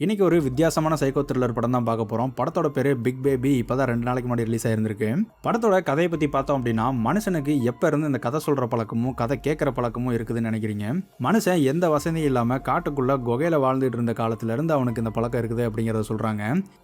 இன்னைக்கு ஒரு வித்தியாசமான சைக்கோ த்ரில்லர் படம் தான் பார்க்க போறோம். படத்தோட பேரு பிக் பேபி. இப்பதான் 2 நாளைக்கு முன்னாடி ரிலீஸ் ஆயிருந்திருக்கு. படத்தோட கதையை பத்தி பார்த்தோம் அப்படின்னா, மனுஷனுக்கு எப்ப இருந்து இந்த கதை சொல்ற பழக்கமும் கதை கேட்கிற பழக்கமும் இருக்குதுன்னு நினைக்கிறீங்க? மனுஷன் எந்த வசதியும் இல்லாம காட்டுக்குள்ள குகையில வாழ்ந்துட்டு இருந்த காலத்துல இருந்து அவனுக்கு இந்த பழக்கம் இருக்குது அப்படிங்கறத சொல்றாங்க.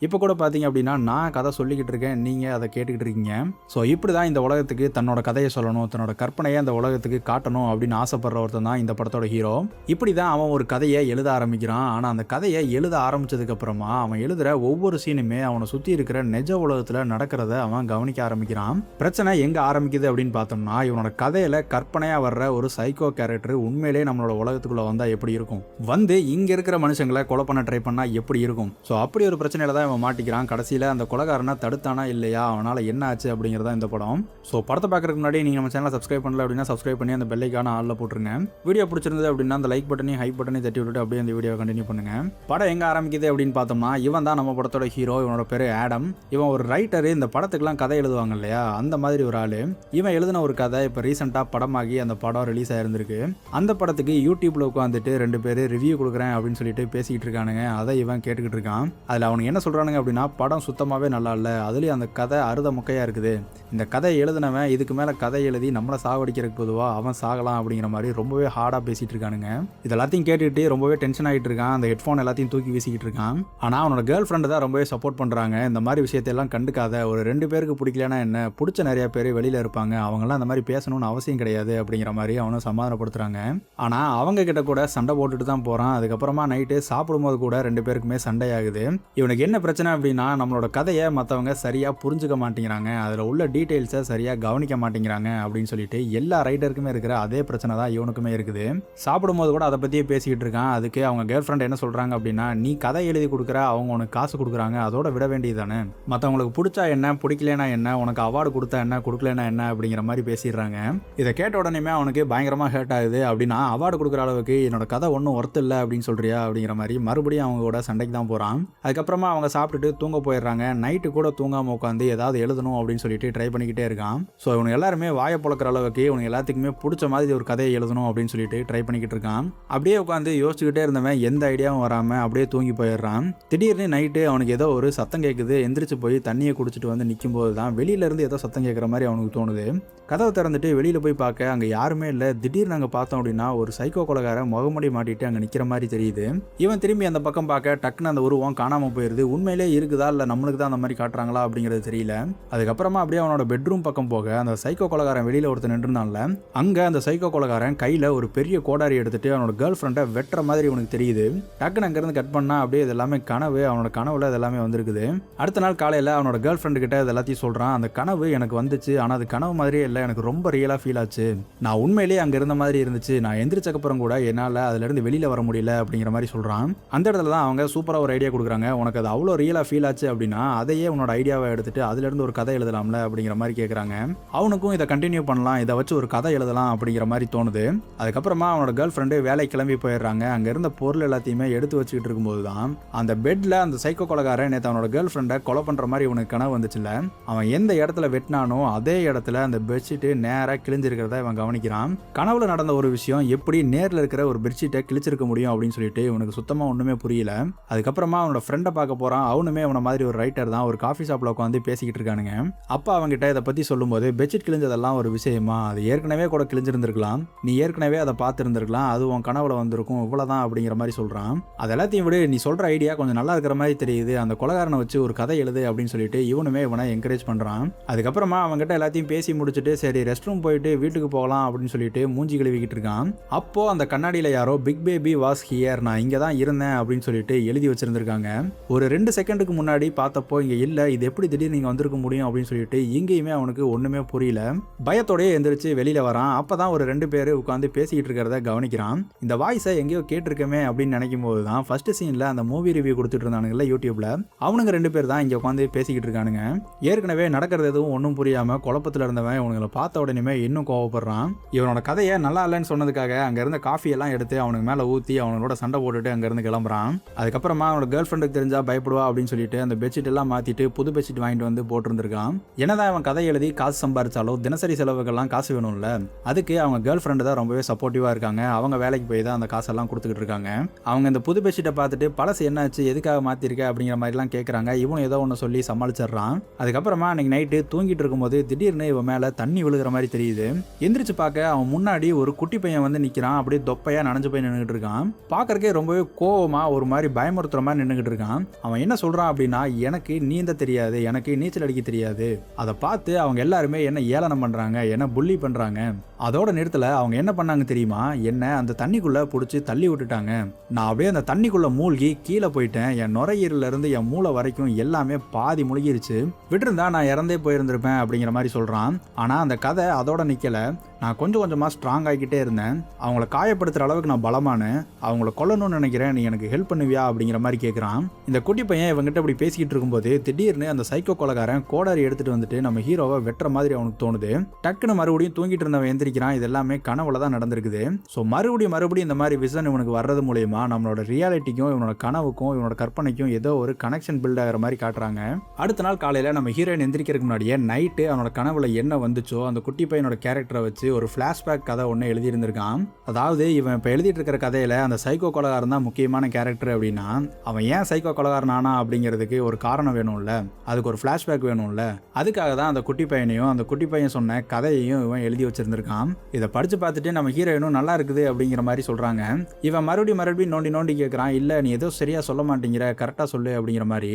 இப்ப கூட பாத்தீங்க அப்படின்னா, நான் கதை சொல்லிக்கிட்டு இருக்கேன், நீங்க அதை கேட்டுக்கிட்டு இருக்கீங்க. ஸோ இப்படிதான் இந்த உலகத்துக்கு தன்னோட கதையை சொல்லணும், தன்னோட கற்பனையை அந்த உலகத்துக்கு காட்டணும் அப்படின்னு ஆசைப்படுற ஒருத்தன் தான் இந்த படத்தோட ஹீரோ. இப்படிதான் அவன் ஒரு கதையை எழுத ஆரம்பிக்கிறான். ஆனா அந்த கதையை எழுத ஆரம்பிச்சதுக்கு அப்புறமா அவன் எழுதுற ஒவ்வொரு சீனுமே அவனை சுத்தி இருக்கிற நிஜ உலகத்துல நடக்கிறத அவன் கவனிக்க ஆரம்பிக்கிறான். பிரச்சனை எங்க ஆரம்பிக்குது அப்படின்னு பார்த்தோம்னா, இவனோட கதையில கற்பனையா வர்ற ஒரு சைக்கோ கேரக்டர் உண்மையிலேயே நம்மளோட உலகத்துக்குள்ள வந்தா எப்படி இருக்கும், வந்து இங்க இருக்கிற மனுஷங்களை கொலை பண்ண ட்ரை பண்ணா எப்படி இருக்கும். ஸோ அப்படி ஒரு பிரச்சனையில தான் இவன் மாட்டிக்கிறான். கடைசியில அந்த கொலைகாரனை தடுத்தானா இல்லையா, அவனால என்ன ஆச்சு அப்படிங்கிறதா இந்த படம். ஸோ படத்தை பார்க்கறதுக்கு முன்னாடி நீங்க நம்ம சேனலை சப்ஸ்கிரைப் பண்ணல அப்படின்னா சப்ஸ்கிரைப் பண்ணி அந்த பெல்லைக்கான ஆள்ல போட்டுருங்க. வீடியோ பிடிச்சிருந்தது அப்படின்னா அந்த லைக் பட்டனையும் ஹைப் பட்டனையும் தட்டி விட்டுட்டு அப்படியே அந்த வீடியோ கண்டினியூ பண்ணுங்க. படம் எங்க ஆரம்பிக்குது அப்படின்னு பார்த்தோம்னா, இவன் தான் நம்ம படத்தோட ஹீரோ. இவனோட பேரு ஆடம். இவன் ஒரு ரைட்டர். இந்த படத்துக்குலாம் கதை எழுதுவாங்க இல்லையா, அந்த மாதிரி ஒரு ஆளு. இவன் எழுதின ஒரு கதை இப்போ ரீசெண்டா படமாகி அந்த படம் ரிலீஸ் ஆயிருந்திருக்கு. அந்த படத்துக்கு யூடியூப்ல உட்காந்துட்டு 2 பேர் ரிவ்யூ கொடுக்குறேன் அப்படின்னு சொல்லிட்டு பேசிக்கிட்டு இருக்கானுங்க. அதை இவன் கேட்டுக்கிட்டு இருக்கான். அதில் அவனுக்கு என்ன சொல்றானுங்க அப்படின்னா, படம் சுத்தமாவே நல்லா இல்லை, அதுலயும் அந்த கதை அறுத முக்கையா இருக்குது, இந்த கதை எழுதினவன் இதுக்கு மேல கதை எழுதி நம்மளை சாவடிக்கிறதுக்கு பொதுவாக அவன் சாகலாம் அப்படிங்கிற மாதிரி ரொம்பவே ஹார்டா பேசிட்டு இருக்கானுங்க. இது எல்லாத்தையும் கேட்டுக்கிட்டு ரொம்பவே டென்ஷன் ஆகிட்டு இருக்கான். அந்த ஹெட்ஃபோன் எல்லாத்தையும் தூக்கி வீசிக்கிட்டு இருக்கான். ஆனா அவனோட கேர்ள் ஃப்ரெண்டு தான் ரொம்பவே சப்போர்ட் பண்றாங்க. இந்த மாதிரி விஷயத்தையெல்லாம் கண்டுக்காத, ஒரு 2 பேருக்கு பிடிக்கலனா என்ன, பிடிச்ச நிறைய பேர் வெளியில இருப்பாங்க, அவங்கெல்லாம் அந்த மாதிரி பேசணும்னு அவசியம் கிடையாது அப்படிங்கிற மாதிரி அவனை சமாதானப்படுத்துறாங்க. ஆனா அவங்க கிட்ட கூட சண்டை போட்டுட்டு தான் போறான். அதுக்கப்புறமா நைட்டு சாப்பிடும்போது கூட 2 பேருக்குமே சண்டை ஆகுது. இவனுக்கு என்ன பிரச்சனை அப்படின்னா, நம்மளோட கதையை மற்றவங்க சரியா புரிஞ்சுக்க மாட்டேங்கிறாங்க, அதுல உள்ள டீடைல்ஸை சரியா கவனிக்க மாட்டேங்கிறாங்க அப்படின்னு சொல்லிட்டு எல்லா ரைட்டருக்குமே இருக்கிற அதே பிரச்சனை தான் இவனுக்குமே இருக்குது. சாப்பிடும்போது கூட அதை பத்தியே பேசிக்கிட்டு இருக்கான். அதுக்கு அவங்க கேர்ள் ஃப்ரெண்ட் என்ன சொல்றாங்க அப்படின்னா, நீ கதை எழுதி கொடுக்குற, அவங்க உனக்கு காசு கொடுக்குறாங்க, அதோட விட வேண்டியதானே, மற்றவங்களுக்கு பிடிச்சா என்ன பிடிக்கலனா என்ன, உனக்கு அவார்டு கொடுத்தா என்ன கொடுக்கலனா என்ன அப்படிங்கிற மாதிரி பேசிடுறாங்க. இதை கேட்ட உடனே அவனுக்கு பயங்கரமா ஹேர்ட் ஆகுது. அப்படின்னா அவார்டு கொடுக்குற அளவுக்கு என்னோட கதை ஒன்றும் ஒர்த்து இல்லை அப்படின்னு சொல்றியா அப்படிங்கிற மாதிரி மறுபடியும் அவங்க கூட சண்டைக்கு தான் போறான். அதுக்கப்புறமா அவங்க சாப்பிட்டுட்டு தூங்க போயிடுறாங்க. நைட்டு கூட தூங்காம உட்காந்து ஏதாவது எழுதணும் அப்படின்னு சொல்லிட்டு ட்ரை பண்ணிக்கிட்டே இருக்கான். ஸோ இவங்க எல்லாருமே வாயை பொழக்கிற அளவுக்கு இவனுக்கு எல்லாத்துக்குமே பிடிச்ச மாதிரி ஒரு கதையை எழுதணும் அப்படின்னு சொல்லிட்டு ட்ரை பண்ணிக்கிட்டு இருக்கான். அப்படியே உட்காந்து யோசிச்சுக்கிட்டே இருந்தவன் எந்த ஐடியாவும் வராம அப்படியே தூங்கி போயிடுறான். திடீர்னு நைட்டு அவனுக்கு ஏதோ ஒரு சத்தம் கேட்குது. எந்திரிச்சு போய் தண்ணியை குடிச்சிட்டு வந்து நிற்கும் போது தான் வெளியில இருந்து ஏதோ சத்தம் கேட்குற மாதிரி அவனுக்கு தோணுது. கதவை திறந்துட்டு வெளியில போய் பார்க்க அங்கே யாருமே இல்லை. திடீர்னு அங்கே பார்த்தோம் அப்படின்னா ஒரு சைக்கோ கொலைகாரன் முகமுடி மாட்டிட்டு அங்கே நிற்கிற மாதிரி தெரியுது. இவன் திரும்பி அந்த பக்கம் பார்க்க டக்குன்னு அந்த உருவம் காணாமல் போயிருது. உண்மையிலே இருக்குதா இல்லை நம்மளுக்கு தான் அந்த மாதிரி காட்டுறாங்களா அப்படிங்கிறது தெரியல. அதுக்கப்புறமா அப்படியே அவனோட பெட்ரூம் பக்கம் போக அந்த சைக்கோ கொலைகாரன் வெளியில ஒருத்தர் நின்றுனால அங்கே அந்த சைக்கோ கொலைகாரன் கையில் ஒரு பெரிய கோடாரி எடுத்துட்டு அவனோட கேர்ள் ஃப்ரெண்டை வெட்டுற மாதிரி அவனுக்கு தெரியுது. டக்குன்னு அங்கேருந்து கட் பண்ணா அப்படியே இது எல்லாமே கனவு. அவனோட கனவுல இது எல்லாமே வந்திருக்குது. அடுத்த நாள் காலையில் அவனோட கேர்ள் ஃப்ரெண்டு கிட்ட இது எல்லாத்தையும் சொல்றான். அந்த கனவு எனக்கு வந்துச்சு, ஆனால் அது கனவு மாதிரியே இல்லை, எனக்கு ரொம்ப ரியலாக ஃபீல் ஆச்சு, நான் உண்மையிலேயே அங்கே இருந்த மாதிரி இருந்துச்சு, நான் எந்திரிச்சக்கப்புறம் கூட என்னால் அதுலேருந்து வெளியில் வர முடியல அப்படிங்கிற மாதிரி சொல்கிறான். அந்த இடத்துல தான் அவங்க சூப்பராக ஒரு ஐடியா கொடுக்குறாங்க. உனக்கு அது அவ்வளோ ரியலாக ஃபீல் ஆச்சு அப்படின்னா அதையே உன்னோட ஐடியாவை எடுத்துட்டு அதுலேருந்து ஒரு கதை எழுதலாம்ல அப்படிங்கிற மாதிரி கேட்குறாங்க. அவனுக்கும் இதை கண்டினியூ பண்ணலாம், இதை வச்சு ஒரு கதை எழுதலாம் அப்படிங்கிற மாதிரி தோணுது. அதுக்கப்புறமா அவனோட கேர்ள் ஃப்ரெண்டு வேலை கிளம்பி போயிடுறாங்க. அங்கே இருந்த பொருள் எல்லாத்தையுமே எடுத்து வச்சுக்கிட்டு இருக்கும்போது தான் அந்த பெட்ல அந்த சைக்கோ கொலைகாரன் நேற்று அவனோட கேர்ள் ஃப்ரெண்டை கொலை பண்ணுற மாதிரி இவனுக்கு கனவு வந்துச்சுல, அவன் எந்த இடத்துல வெட்டினானோ அதே இடத்துல அந்த பெட்ஷீட்டு நேராக கிழிஞ்சிருக்கிறத இவன் கவனிக்கிறான். கனவுல நடந்த ஒரு விஷயம் எப்படி நேரில் இருக்கிற ஒரு பெட்ஷீட்டை கிழிச்சிருக்க முடியும் அப்படின்னு சொல்லிட்டு இவனுக்கு சுத்தமாக ஒன்றுமே புரியல. அதுக்கப்புறமா அவனோட ஃப்ரெண்டை பார்க்க போகிறான். அவனுமே அவனை மாதிரி ஒரு ரைட்டர் தான். ஒரு காஃபி ஷாப்பில் உட்காந்து பேசிக்கிட்டு இருக்கானுங்க. அப்போ அவங்ககிட்ட இதை பற்றி சொல்லும்போது, பெட்ஷீட் கிழிஞ்சதெல்லாம் ஒரு விஷயமா, அது ஏற்கனவே கூட கிழிஞ்சிருந்திருக்கலாம், நீ ஏற்கனவே அதை பார்த்துருந்துருக்கலாம், அது உன் கனவுல வந்திருக்கும், இவ்வளோதான் அப்படிங்கிற மாதிரி சொல்கிறான். அது எல்லாத்தையும் விட நீ சொல்கிற ஐடியா கொஞ்சம் நல்லா இருக்கிற மாதிரி தெரியுது, அந்த கொலைகாரனை வச்சு ஒரு கதை எழுது அப்படின்னு சொல்லிட்டு இவனுமே இவனை என்கரேஜ் பண்ணுறான். அதுக்கப்புறமா அவங்ககிட்ட எல்லாத்தையும் பேசி முடிச்சுட்டு சரி ரெஸ்ட் ரூம் போயிட்டு வீட்டுக்கு போகலாம் அப்படின்னு சொல்லிட்டு மூஞ்சி கழுவிக்கிட்டு இருக்கான். அப்போ அந்த கண்ணாடியில் யாரோ பிக் பேபி வாஸ் ஹியர், நான் இங்கே தான் இருந்தேன் அப்படின்னு சொல்லிட்டு எழுதி வச்சிருந்திருக்காங்க. ஒரு 2 செகண்டுக்கு முன்னாடி பார்த்தப்போ இங்கே இல்லை, இது எப்படி திடீர்னு நீங்கள் வந்திருக்க முடியும் அப்படின்னு சொல்லிட்டு எங்கேயுமே அவனுக்கு ஒன்றுமே புரியல. பயத்தோடய எந்திரிச்சு வெளியில வரான். அப்பதான் ஒரு 2 பேர் உட்காந்து பேசிக்கிட்டு இருக்கிறத கவனிக்கிறான். இந்த வாய்ஸை எங்கேயோ கேட்டிருக்கமே அப்படின்னு நினைக்கும் போது தான் ஃபர்ஸ்ட் சீன்ல அந்த மூவி ரிவ்யூ கொடுத்துட்டு இருந்தானுங்கல்ல யூடியூப்ல, அவனுங்க 2 பேர் தான் இங்க உட்காந்து பேசிக்கிட்டு இருக்கானுங்க. ஏற்கனவே நடக்கிறது எதுவும் ஒன்றும் புரியாம குழப்பத்தில் இருந்தவன் இவனுங்களை பார்த்த உடனே இன்னும் கோவப்படுறான். இவனோட கதையை நல்லா இல்லைன்னு சொன்னதுக்காக அங்க இருந்த காஃபி எல்லாம் எடுத்து அவனுக்கு மேல ஊத்தி அவனோட சண்டை போட்டுட்டு அங்க இருந்து கிளம்புறான். அதுக்கப்புறமா அவனோட கேர்ள் ஃப்ரெண்டுக்கு தெரிஞ்சா பயப்படுவா அப்படின்னு சொல்லிட்டு அந்த பெட்ஷீட் எல்லாம் மாத்திட்டு புது பெட்ஷீட் வாங்கிட்டு வந்து போட்டிருந்திருக்கான். என்னதான் அவன் கதை எழுதி காசு சம்பாரிச்சாலும் தினசரி செலவுகள்லாம் காசு வேணும்ல, அதுக்கு அவங்க கேர்ள் ஃப்ரெண்டு தான் ரொம்பவே சப்போர்ட்டிவா இருக்காங்க. அவங்க வேலைக்கு போய் தான் அந்த காசெல்லாம் கொடுத்துக்கிட்டு இருக்காங்க. அவங்க இந்த புது பெட்ஷீட்டை பார்த்துட்டு பழசு என்னாச்சு, எதுக்காக மாற்றிருக்க அப்படிங்கிற மாதிரிலாம் கேட்குறாங்க. இவனும் ஏதோ ஒன்று சொல்லி சமாளிச்சிடுறான். அதுக்கப்புறமா அன்றைக்கி நைட்டு தூங்கிட்டு இருக்கும்போது திடீர்னு இவன் மேலே தண்ணி விழுகிற மாதிரி தெரியுது. எந்திரிச்சு பார்க்க அவன் முன்னாடி ஒரு குட்டி பையன் வந்து நிற்கிறான். அப்படியே தொப்பையாக நனைஞ்சு போய் நின்றுட்டு இருக்கான். பார்க்கறக்கே ரொம்பவே கோவமாக ஒரு மாதிரி பயமுறுத்துற மாதிரி நின்றுக்கிட்டு இருக்கான். அவன் என்ன சொல்கிறான் அப்படின்னா, எனக்கு நீந்த தெரியாது, எனக்கு நீச்சல் அடிக்க தெரியாது. அதை பார்த்து அவங்க எல்லாருமே என்ன ஏளனம் பண்ணுறாங்க, என்ன புள்ளி பண்ணுறாங்க. அதோட நேரத்தில் அவங்க என்ன பண்ணாங்க தெரியுமா, என்ன அந்த தண்ணிக்குள்ளே பிடிச்சி தள்ளி விட்டுட்டாங்க. நான் அப்படியே அந்த தண்ணிக்குள்ளே மூழ்கி கீழே போயிட்டேன். என் நுரையீரலேருந்து என் மூளை வரைக்கும் எல்லாமே பாதி முழுகிருச்சு. விட்டுருந்தா நான் இறந்தே போயிருந்திருப்பேன் அப்படிங்கிற மாதிரி சொல்கிறான். ஆனால் அந்த கதை அதோட நிற்கலை. நான் கொஞ்சம் கொஞ்சமாக ஸ்ட்ராங் ஆகிக்கிட்டே இருந்தேன். அவங்கள காயப்படுத்துகிற அளவுக்கு நான் பலமான, அவங்கள கொல்லணும்னு நினைக்கிறேன், நீ எனக்கு ஹெல்ப் பண்ணுவியா அப்படிங்கிற மாதிரி கேட்குறான். இந்த குட்டி பையன் இவங்ககிட்ட இப்படி பேசிக்கிட்டு இருக்கும்போது திடீர்னு அந்த சைக்கோ கொலைகாரன் கோடாரி எடுத்துகிட்டு வந்துட்டு நம்ம ஹீரோவை வெட்டுற மாதிரி அவனுக்கு தோணுது. டக்குன்னு மறுபடியும் தூங்கிட்டு இருந்தவன் எந்திரிக்கிறான். இது எல்லாமே கனவுல தான் நடந்திருக்குது. ஸோ மறுபடியும் இந்த மாதிரி விஷன் இவனுக்கு வர்றது மூலயமா நம்மளோட ரியாலிட்டிக்கும் இவனோட கனவுக்கும் இவனோட கற்பனைக்கும் ஏதோ ஒரு கனெக்ஷன் பில்ட் ஆகிற மாதிரி காட்டுறாங்க. அடுத்த நாள் காலையில் நம்ம ஹீரோயின் எந்திரிக்கிறதுக்கு முன்னாடியே நைட்டு அவனோட கனவுல என்ன வந்துச்சோ அந்த குட்டி பையனோட கேரக்டரை வச்சு ஒரு ஃப்ளாஷ்பேக் கதை ஒன்று எழுதியிருந்திருக்கான். அதாவது இவன் இப்போ எழுதிட்டு இருக்கிற கதையில் அந்த சைக்கோ கொலைகாரன் தான் முக்கியமான கேரக்டர் அப்படின்னா, அவன் ஏன் சைக்கோ கொலைகாரன் ஆனா அப்படிங்கிறதுக்கு ஒரு காரணம் வேணும்ல, அதுக்கு ஒரு ஃப்ளாஷ்பேக் வேணும்ல. அதுக்காக தான் அந்த குட்டி பையனையும் அந்த குட்டி பையன் சொன்ன கதையையும் இவன் எழுதி வச்சிருந்திருக்கான். இதை படித்து பார்த்துட்டு நம்ம ஹீரோயினும் நல்லா இருக்குது அப்படிங்கிற மாதிரி சொல்கிறாங்க. இவன் மறுபடியும் நோண்டி கேட்குறான். இல்லை நீ ஏதோ சரியாக சொல்ல மாட்டேங்கிற, கரெக்டாக சொல்லு அப்படிங்கிற மாதிரி.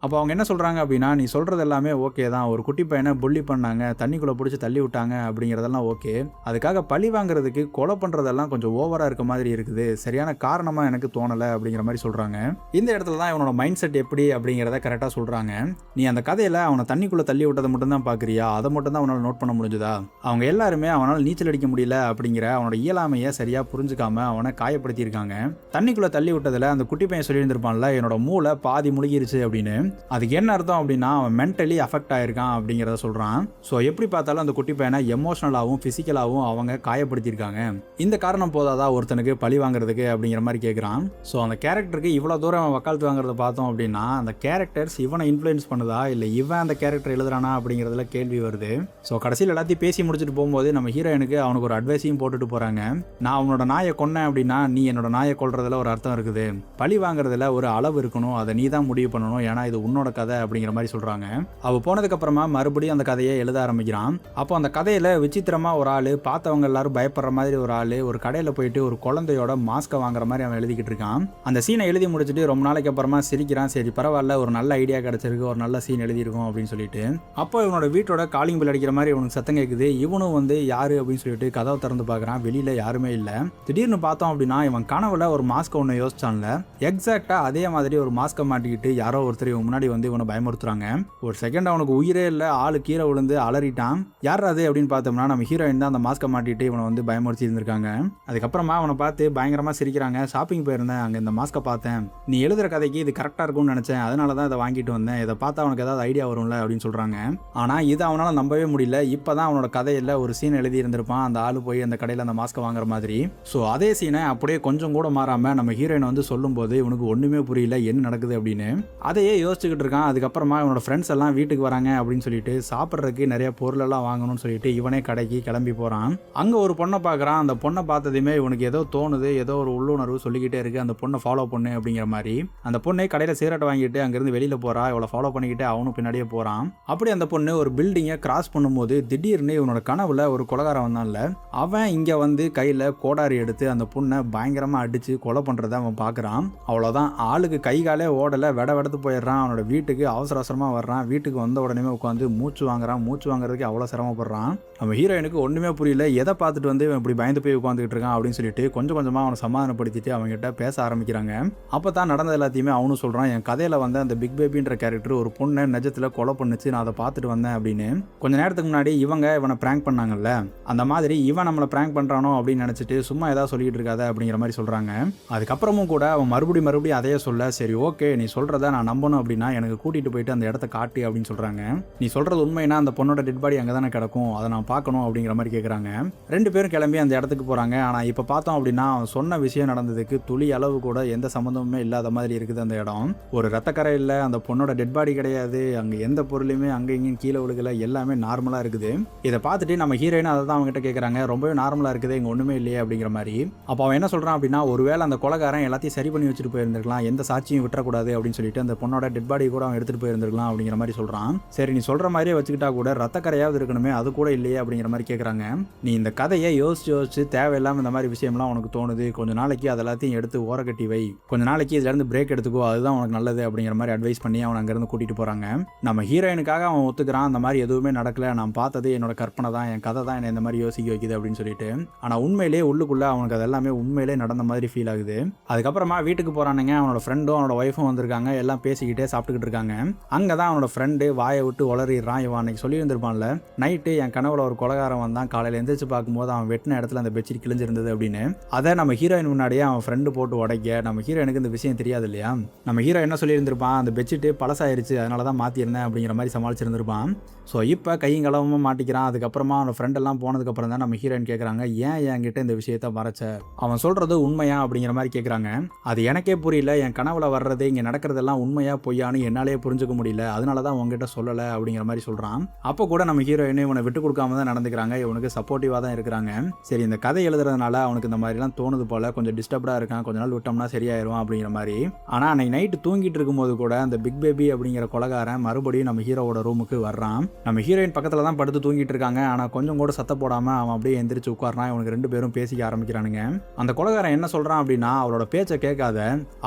அப்போ அவங்க என்ன சொல்கிறாங்க அப்படின்னா, நீ சொல்கிறது எல்லாமே ஓகே தான், ஒரு குட்டி பையனை புள்ளி பண்ணாங்க, தண்ணிக்குள்ளே பிடிச்சி தள்ளி விட்டாங்க அப்படிங்கிறதெல்லாம் ஓகே. அதுக்காக பழி வாங்குறதுக்கு கொலை பண்ணுறதெல்லாம் கொஞ்சம் ஓவராக இருக்க மாதிரி இருக்குது, சரியான காரணமாக எனக்கு தோணலை அப்படிங்கிற மாதிரி சொல்கிறாங்க. இந்த இடத்துல தான் இவனோட மைண்ட் செட் எப்படி அப்படிங்கிறத கரெக்டாக சொல்கிறாங்க. நீ அந்த கதையில் அவனை தண்ணிக்குள்ளே தள்ளி விட்டதை மட்டும்தான் பார்க்குறியா, அதை மட்டும் தான் அவனால் நோட் பண்ண முடிஞ்சுதா? அவங்க எல்லாருமே அவனால் நீச்சல் அடிக்க முடியல அப்படிங்கிற அவனோட இயலாமையை சரியாக புரிஞ்சுக்காம அவனை காயப்படுத்தியிருக்காங்க. தண்ணிக்குள்ளே தள்ளி விட்டதில் அந்த குட்டி பையன் சொல்லியிருந்திருப்பான்ல, என்னோட மூளை பாதி முழுகிருச்சு அப்படின்னு. அதுக்கு என்ன அர்த்தம் அப்படின்னா, அவன் மென்டலி அஃபெக்ட் ஆயிருக்கான் அப்படிங்கிறத சொல்கிறான். ஸோ எப்படி பார்த்தாலும் அந்த குட்டி பையனை எமோஷனலாகவும் ஃபிசிக்கலாகவும் அவங்க காயப்படுத்தியிருக்காங்க. இந்த காரணம் போதாதா ஒருத்தனுக்கு பழி வாங்குறதுக்கு அப்படிங்கிற மாதிரி கேட்குறான். ஸோ அந்த கேரக்டருக்கு இவ்வளோ தூரம் வக்காலத்து வாங்குறத பார்த்தோம் அப்படின்னா, அந்த கேரக்டர்ஸ் இவனை இன்ஃப்ளூயன்ஸ் பண்ணுதா இல்லை இவன் அந்த கேரக்டர் எழுதுறானா அப்படிங்கிறதுல கேள்வி வருது. ஸோ கடைசியில் எல்லாத்தையும் பேசி முடிச்சுட்டு போகும்போது நம்ம ஹீரோயினுக்கு அவனுக்கு ஒரு அட்வைஸையும் போட்டுட்டு போகிறாங்க. நான் அவனோட நாயை கொன்னேன் அப்படின்னா நீ என்னோட நாயை கொல்றதுல ஒரு அர்த்தம் இருக்குது, பழி வாங்குறதுல ஒரு அளவு இருக்கணும், அதை நீ தான் முடிவு பண்ணணும், ஏன்னா இது உன்னோட கதை அப்படிங்கிற மாதிரி சொல்றாங்க. அவ போனதுக்கு அப்புறமா மறுபடியும் அந்த கதையை எழுத ஆரம்பிக்கிறான். அப்போ அந்த கதையில விசித்திரமா ஒரு ஆளு, பார்த்தவங்க எல்லாரும் பயப்படுற மாதிரி ஒரு ஆளு ஒரு கடையில போயிட்டு ஒரு குழந்தையோட மாஸ்கை வாங்குற மாதிரி அவன் எழுதிக்கிட்டு இருக்கான். அந்த சீனை எழுதி முடிச்சுட்டு ரொம்ப நாளைக்கு அப்புறமா சிரிக்கிறான். சரி பரவாயில்ல, ஒரு நல்ல ஐடியா கிடைச்சிருக்கு, ஒரு நல்ல சீன் எழுதியிருக்கும் அப்படின்னு சொல்லிட்டு. அப்போ இவனோட வீட்டோட காலிங் பெல் அடிக்கிற மாதிரி இவனுக்கு சத்தம் கேட்குது. இவனும் வந்து யாரு அப்படின்னு சொல்லிட்டு கதவை திறந்து பார்க்குறான். வெளியில யாருமே இல்லை. திடீர்னு பார்த்தோம் அப்படின்னா இவன் கனவுல ஒரு மாஸ்க் ஒன்று யோசிச்சான்ல, எக்ஸாக்டா அதே மாதிரி ஒரு மாஸ்கை மாட்டிக்கிட்டு யாரோ ஒருத்தர் இவன் முன்னாடி வந்து இவனை பயமுறுத்துறாங்க. ஒரு செகண்ட் அவனுக்கு உயிரே இல்லை, ஆளு கீழே விழுந்து அலறிட்டான். யார் அது அப்படின்னு பார்த்தோம்னா நம்ம ஹீரோயின் தான் அந்த மாஸ்கை மாட்டிட்டு இவனை வந்து பயமுறுத்தி இருந்திருக்காங்க. அதுக்கப்புறமா அவனை பார்த்து பயங்கரமா சிரிக்கிறாங்க. ஷாப்பிங் போயிருந்தேன், அங்கே இந்த மாஸ்கை பார்த்தேன், நீ எழுதுற கதைக்கு இது கரெக்டாக இருக்கும்னு நினைச்சேன், அதனால தான் இதை வாங்கிட்டு வந்தேன், இதை பார்த்தா அவனுக்கு ஏதாவது ஐடியா வரும்ல அப்படின்னு சொல்றாங்க. ஆனால் இது அவனால் நம்பவே முடியல. இப்போதான் அவனோட கதையில் ஒரு சீன் எழுதி இருந்திருப்பான், அந்த ஆளு போய் அந்த கடையில் அந்த மாஸ்கை வாங்குற மாதிரி. ஸோ அதே சீனை அப்படியே கொஞ்சம் கூட மாறாம நம்ம ஹீரோயின் வந்து சொல்லும் போது இவனுக்கு ஒண்ணுமே புரியல என்ன நடக்குது அப்படின்னு. அதையே யோசிச்சுக்கிட்டு இருக்கான். அதுக்கப்புறமா இவனோட ஃப்ரெண்ட்ஸ் எல்லாம் வீட்டுக்கு வராங்க அப்படின்னு சொல்லிட்டு சாப்பிட்றதுக்கு நிறைய பொருளெல்லாம் வாங்கணும்னு சொல்லிட்டு இவனே கடைக்கு கிளம்பி போகிறான். அங்கே ஒரு பொண்ணை பார்க்குறான். அந்த பொண்ணை பார்த்ததுமே இவனுக்கு ஏதோ தோணுது, ஏதோ ஒரு உள்ளுணர்வு சொல்லிக்கிட்டே இருக்கு, அந்த பொண்ணை ஃபாலோ பண்ணு அப்படிங்கிற மாதிரி. அந்த பொண்ணை கடையில் சிகரெட் வாங்கிட்டு அங்கேருந்து வெளியில் போகிறா. இவளை ஃபாலோ பண்ணிக்கிட்டு அவனும் பின்னாடியே போகிறான். அப்படி அந்த பொண்ணு ஒரு பில்டிங்கை கிராஸ் பண்ணும்போது திடீர்னு இவனோட கனவுல ஒரு கொலைகாரன் வந்தான்ல, அவன் இங்கே வந்து கையில் கோடாரி எடுத்து அந்த பொண்ணை பயங்கரமாக அடித்து கொலை பண்ணுறதை அவன் பார்க்குறான். அவ்வளோதான், ஆளுக்கு கை காலே ஓடலை, வெடத்து போயிடுறான். அவனோட வீட்டுக்கு அவசரமாக வர்றான். வீட்டுக்கு வந்த உடனே உட்காந்து மூச்சு வாங்குறதுக்கு அவ்வளோ சிரமப்படுறான். நம்ம ஹீரோயினுக்கு ஒன்றுமே புரியல, எதை பார்த்துட்டு வந்து இவன் இப்படி பயந்து போய் உட்காந்துக்கிட்டு இருக்கான் அப்படின்னு சொல்லிட்டு கொஞ்சம் கொஞ்சமாக அவனை சமாதானப்படுத்திட்டு அவங்ககிட்ட பேச ஆரம்பிக்கிறாங்க. அப்போ தான் நடந்த எல்லாத்தையுமே அவனும் சொல்கிறான். என் கதையில் வந்து அந்த பிக் பேபின்ற கேரக்டர் ஒரு பொண்ணை நிஜத்தில் கொலை பண்ணுச்சு, நான் அதை பார்த்துட்டு வந்தேன் அப்படின்னு. கொஞ்ச நேரத்துக்கு முன்னாடி இவனை பிராங்க் பண்ணாங்கல்ல, அந்த மாதிரி இவன் நம்மளை பிராங்க் பண்ணுறானோ அப்படின்னு நினச்சிட்டு சும்மா ஏதாவது சொல்லிட்டு இருக்காத அப்படிங்கிற மாதிரி சொல்கிறாங்க. அதுக்கப்புறமும் கூட அவன் மறுபடியும் அதையே சொல்ல, சரி ஓகே நீ சொல்கிறத நான் நம்பணும் அப்படின்னு அப்படின்னா எனக்கு கூட்டிட்டு போயிட்டு அந்த இடத்த காட்டு அப்படின்னு சொல்றாங்க. நீ சொல்றது உண்மைனா அந்த பொண்ணோட டெட் பாடி அங்கே தானே கிடக்கும், அதை நான் பார்க்கணும் அப்படிங்கிற மாதிரி கேட்குறாங்க. 2 பேரும் கிளம்பி அந்த இடத்துக்கு போறாங்க. ஆனால் இப்போ பார்த்தோம் அப்படின்னா அவன் சொன்ன விஷயம் நடந்ததுக்கு துளி அளவு கூட எந்த சம்மந்தமுமே இல்லாத மாதிரி இருக்குது அந்த இடம். ஒரு ரத்தக்கரை இல்லை, அந்த பொண்ணோட டெட் பாடி கிடையாது, அங்கே எந்த பொருளுமே அங்கே இங்கேயும் கீழே விழுகல, எல்லாமே நார்மலாக இருக்குது. இதை பார்த்துட்டு நம்ம ஹீரோயின் அதை தான் அவங்ககிட்ட கேட்குறாங்க, ரொம்பவே நார்மலாக இருக்குது, இங்கே ஒன்றுமே இல்லையே அப்படிங்கிற மாதிரி. அப்போ அவன் என்ன சொல்கிறான் அப்படின்னா, ஒருவேளை அந்த கொலைகாரன் எல்லாத்தையும் சரி பண்ணி வச்சுட்டு போயிருந்திருக்கலாம், எந்த சாட்சியும் விட்டுறக்கூடாது அப்படின்னு சொல்லிட்டு அந்த பொண்ணோட டெட் பாடி கூட அவன் எடுத்துகிட்டு போயிருந்திருக்கலாம் அப்படிங்கிற மாதிரி சொல்கிறான். சரி நீ சொல்கிற மாதிரியே வச்சுக்கிட்டா கூட ரத்தக்கரையாவது இருக்கணுமே, அது கூட இல்லையே அப்படிங்கிற மாதிரி கேட்குறாங்க. நீ இந்த கதையை யோசிச்சு தேவையில்லாமல் இந்த மாதிரி விஷயம்லாம் உனக்கு தோணுது, கொஞ்ச நாளைக்கு அது எல்லாத்தையும் எடுத்து ஓரக்கட்டி வை, கொஞ்ச நாளைக்கு இதுலேருந்து பிரேக் எடுத்துக்கோ, அதுதான் உனக்கு நல்லது அப்படிங்கிற மாதிரி அட்வைஸ் பண்ணி அவன் அங்கேருந்து கூட்டிகிட்டு போகிறாங்க. நம்ம ஹீரோயினுக்காக அவன் ஒத்துக்கிறான், அந்த மாதிரி எதுவுமே நடக்கல, நான் பார்த்தது என்னோட கற்பனை தான், என் கதை தான் என்னை இந்த மாதிரி யோசிக்க வைக்குது அப்படின்னு சொல்லிட்டு. ஆனால் உண்மையிலேயே உள்ளுக்குள்ளே அவனுக்கு அதெல்லாமே உண்மையிலே நடந்த மாதிரி ஃபீல் ஆகுது. அதுக்கப்புறமா வீட்டுக்கு போகிறானுங்க. அவனோட ஃப்ரெண்டும் அவனோட ஒய்ஃபும் வந்திருக்காங்க. எல்லாம் பேசிக்கிட்டே சாப்பிட்டுக்கிட்டு இருக்காங்க. அங்கே தான் அவனோட ஃப்ரெண்டு வாயை விட்டு உளறிடுறான். இவன் அன்னைக்கு சொல்லியிருந்திருப்பான்ல, நைட்டு என் கனவுல ஒரு கொலைகாரன் வந்தான், காலையில் எந்திரிச்சு பார்க்கும்போது அவன் வெட்டின இடத்துல அந்த பெட்ஷீட் கிழிஞ்சிருந்தது அப்படின்னு. அதை நம்ம ஹீரோயின் முன்னாடியே அவன் ஃப்ரெண்டு போட்டு உடைக்க, நம்ம ஹீரோயினுக்கு இந்த விஷயம் தெரியாது இல்லையா. நம்ம ஹீரோ என்ன சொல்லியிருந்திருப்பான், அந்த பெட்ஷீட்டு பழசாயிருச்சு, அதனால தான் மாற்றிருந்தேன் அப்படிங்கிற மாதிரி சமாளிச்சிருந்திருப்பான். ஸோ இப்போ கையங்களவமாக மாட்டிக்கிறான். அதுக்கப்புறமா அவனோட ஃப்ரெண்டெல்லாம் போனதுக்கப்புறம் தான் நம்ம ஹீரோயின் கேட்குறாங்க, ஏன் என்கிட்ட இந்த விஷயத்த மறைச்ச, அவன் சொல்கிறது உண்மையா அப்படிங்கிற மாதிரி கேட்குறாங்க. அது எனக்கே புரியல, என் கனவுல வர்றது இங்கே நடக்கிறதெல்லாம் உண்மையா பொய்யான்னு என்னாலே புரிஞ்சுக்க முடியல, அதனால தான் உங்ககிட்ட சொல்லலை அப்படிங்கிற மாதிரி சொல்கிறான். அப்போ கூட நம்ம ஹீரோயின் இவனை விட்டு கொடுக்காம தான் நடந்துக்கிறாங்க, இவனுக்கு சப்போர்ட்டிவாக தான் இருக்கிறாங்க. சரி இந்த கதை எழுதுறதுனால அவனுக்கு இந்த மாதிரிலாம் தோணுது போல, கொஞ்சம் டிஸ்டர்ப்டாக இருக்கான், கொஞ்ச நாள் விட்டோம்னா சரியாயிரும் அப்படிங்கிற மாதிரி. ஆனால் அன்னைக்கு நைட்டு தூங்கிட்டு இருக்கும்போது கூட அந்த பிக் பேபி அப்படிங்கிற கொலைகாரன் மறுபடியும் நம்ம ஹீரோவோட ரூமுக்கு வர்றான். நம்ம ஹீரோயின் பக்கத்தில் தான் படுத்து தூங்கிட்டு இருக்காங்க. ஆனால் கொஞ்சம் கூட சத்த போடாமல் அவன் அப்படியே எந்திரிச்சு உட்கார்றான். இவனுக்கு 2 பேரும் பேசிக்க ஆரம்பிக்கிறானுங்க. அந்த கொலைகாரன் என்ன சொல்கிறான் அப்படின்னா, அவளோட பேச்சை கேட்காத,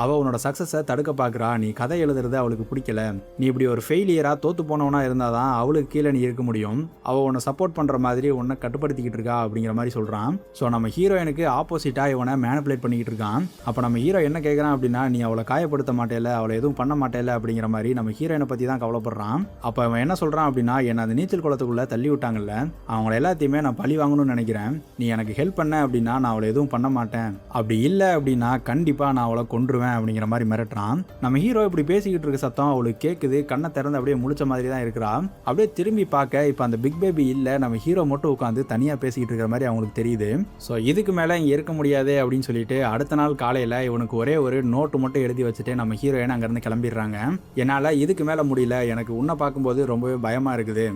அவள் உன்னோட சக்ஸஸை தடுக்க பார்க்குறா, நீ கதை எழுதுறது அவளுக்கு பிடிக்கல, நீ இப்படி ஒரு ஃபெயிலியராக தோற்று போனவனா இருந்தால் தான் அவளுக்கு கீழே நீ இருக்க முடியும், அவள் உன்னை சப்போர்ட் பண்ணுற மாதிரி உன்னை கட்டுப்படுத்திக்கிட்டு இருக்கா அப்படிங்கிற மாதிரி சொல்கிறான். ஸோ நம்ம ஹீரோயினுக்கு ஆப்போசிட்டாக இவனை மேனிபுலேட் பண்ணிக்கிட்டு இருக்கான். அப்போ நம்ம ஹீரோ என்ன கேட்குறான் அப்படின்னா, நீ அவளை காயப்படுத்த மாட்டேல, அவளை எதுவும் பண்ண மாட்டேல அப்படிங்கிற மாதிரி நம்ம ஹீரோயினை பற்றி தான் கவலைப்படுறான். அப்போ அவன் என்ன சொல்கிறான் அப்படின்னா, என்னை அந்த நீச்சல் குளத்துக்குள்ளே தள்ளி விட்டாங்கல்ல, அவங்கள எல்லாத்தையுமே நான் பழி வாங்கணும்னு நினைக்கிறேன், நீ எனக்கு ஹெல்ப் பண்ண அப்படின்னா நான் அவளை எதுவும் பண்ண மாட்டேன், அப்படி இல்லை அப்படின்னா கண்டிப்பாக நான் அவளை கொன்றுவேன் அப்படிங்கிற மாதிரி மிரட்டுறான். நம்ம ஹீரோ இப்படி பேசிக்கிட்டு இருக்க சத்தம் அவளுக்கு கேட்குது. கண்ணை திறந்து அப்படியே முழிச்ச மாதிரி தான் இருக்கிறா. அப்படியே திரும்பி பார்க்க இப்போ அந்த பிக் பேபி இல்லை, நம்ம ஹீரோ மட்டும் உட்காந்து தனியாக பேசிக்கிட்டு இருக்கிற மாதிரி அவங்களுக்கு தெரியுது. ஸோ இதுக்கு மேலே இங்கே இருக்க முடியாது அப்படின்னு சொல்லிட்டு அடுத்த நாள் காலையில் இவனுக்கு ஒரே ஒரு நோட்டு மட்டும் எழுதி வச்சுட்டு நம்ம ஹீரோயின் அங்கேருந்து கிளம்பிடுறாங்க. என்னால் இதுக்கு மேலே முடியல, எனக்கு உன்னை பார்க்கும்போது ரொம்பவே பயமாக இருக்குது,